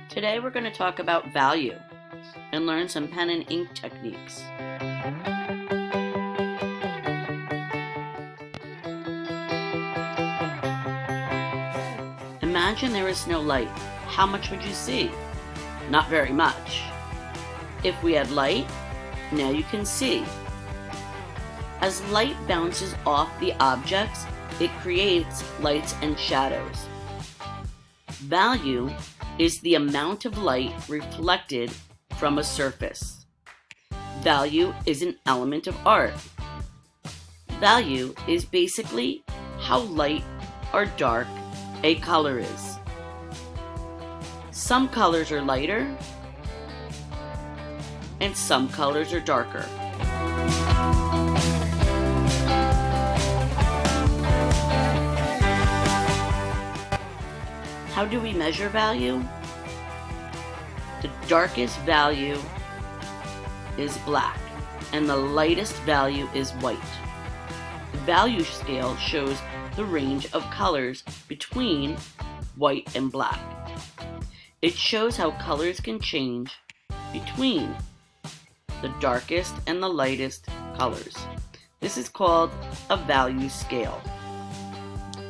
Today we're going to talk about value and learn some pen and ink techniques. Imagine there is no light. How much would you see? Not very much. If we had light, now you can see. As light bounces off the objects, it creates lights and shadows. Value is the amount of light reflected from a surface. Value is an element of art. Value is basically how light or dark a color is. Some colors are lighter and some colors are darker. How do we measure value? The darkest value is black and the lightest value is white. The value scale shows the range of colors between white and black. It shows how colors can change between the darkest and the lightest colors. This is called a value scale.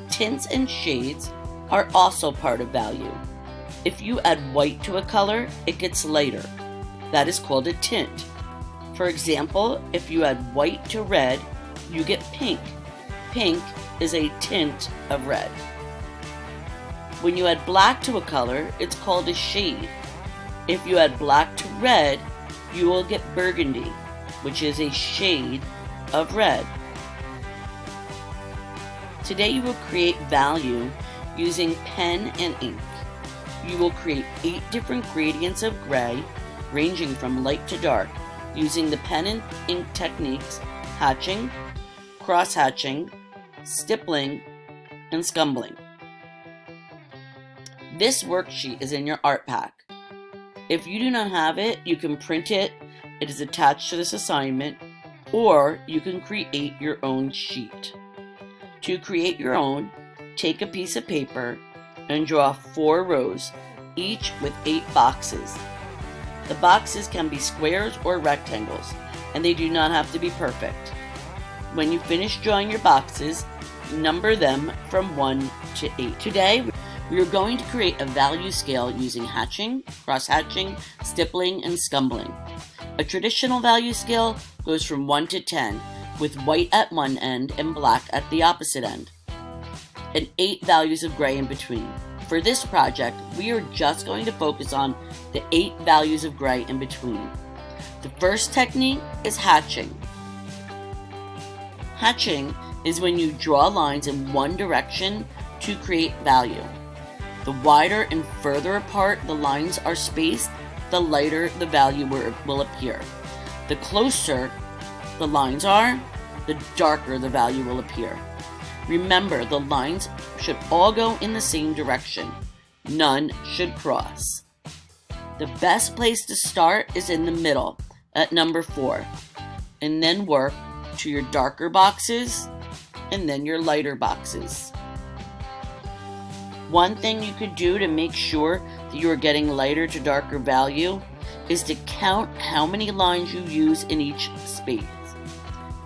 Tints and shades are also part of value. If you add white to a color, it gets lighter. That is called a tint. For example, if you add white to red, you get pink. Pink is a tint of red. When you add black to a color, it's called a shade. If you add black to red, you will get burgundy, which is a shade of red. Today you will create value using pen and ink. You will create 8 different gradients of gray, ranging from light to dark, using the pen and ink techniques, hatching, cross-hatching, stippling, and scumbling. This worksheet is in your art pack. If you do not have it, you can print it. It is attached to this assignment, or you can create your own sheet. To create your own, take a piece of paper and draw 4 rows, each with 8 boxes. The boxes can be squares or rectangles, and they do not have to be perfect. When you finish drawing your boxes, number them from 1 to 8. Today, we are going to create a value scale using hatching, cross-hatching, stippling, and scumbling. A traditional value scale goes from 1 to 10, with white at one end and black at the opposite end, and 8 values of gray in between. For this project, we are just going to focus on the 8 values of gray in between. The first technique is hatching. Hatching is when you draw lines in one direction to create value. The wider and further apart the lines are spaced, the lighter the value will appear. The closer the lines are, the darker the value will appear. Remember, the lines should all go in the same direction. None should cross. The best place to start is in the middle, at number 4, and then work to your darker boxes and then your lighter boxes. One thing you could do to make sure that you are getting lighter to darker value is to count how many lines you use in each space.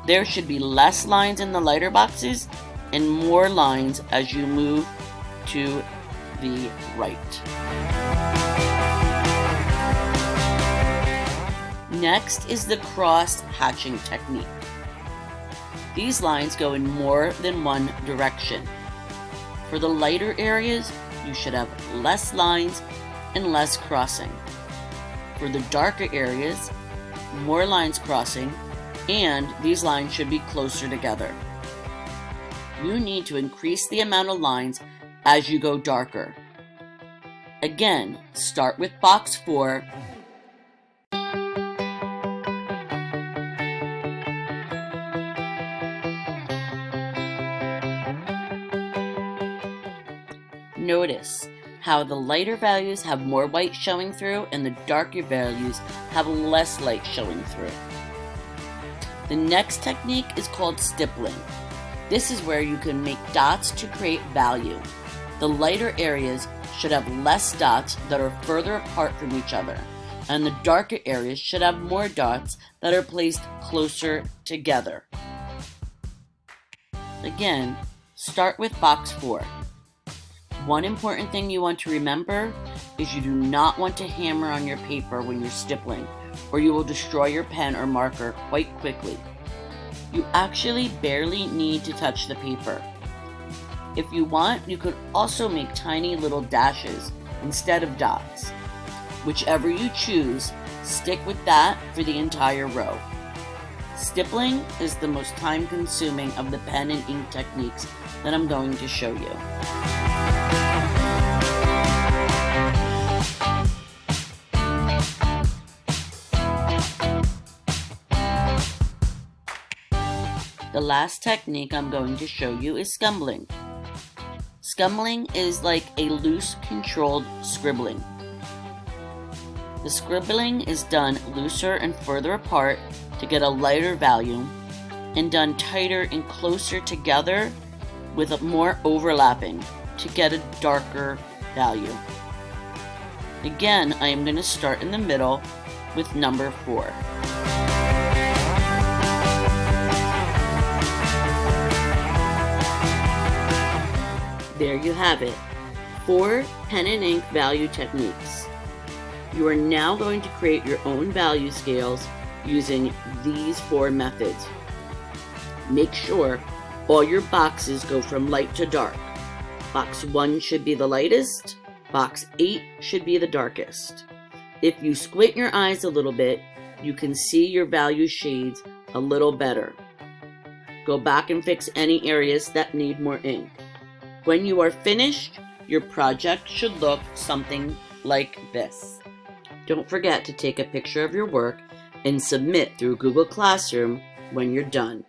There should be less lines in the lighter boxes and more lines as you move to the right. Next is the cross-hatching technique. These lines go in more than one direction. For the lighter areas, you should have less lines and less crossing. For the darker areas, more lines crossing, and these lines should be closer together. You need to increase the amount of lines as you go darker. Again, start with box 4. Notice how the lighter values have more white showing through and the darker values have less light showing through. The next technique is called stippling. This is where you can make dots to create value. The lighter areas should have less dots that are further apart from each other, and the darker areas should have more dots that are placed closer together. Again, start with box 4. One important thing you want to remember is you do not want to hammer on your paper when you're stippling, or you will destroy your pen or marker quite quickly. You actually barely need to touch the paper. If you want, you could also make tiny little dashes instead of dots. Whichever you choose, stick with that for the entire row. Stippling is the most time-consuming of the pen and ink techniques that I'm going to show you. The last technique I'm going to show you is scumbling. Scumbling is like a loose, controlled scribbling. The scribbling is done looser and further apart to get a lighter value, and done tighter and closer together with more overlapping to get a darker value. Again, I am going to start in the middle with number 4. There you have it, 4 pen and ink value techniques. You are now going to create your own value scales using these 4 methods. Make sure all your boxes go from light to dark. Box 1 should be the lightest, box 8 should be the darkest. If you squint your eyes a little bit, you can see your value shades a little better. Go back and fix any areas that need more ink. When you are finished, your project should look something like this. Don't forget to take a picture of your work and submit through Google Classroom when you're done.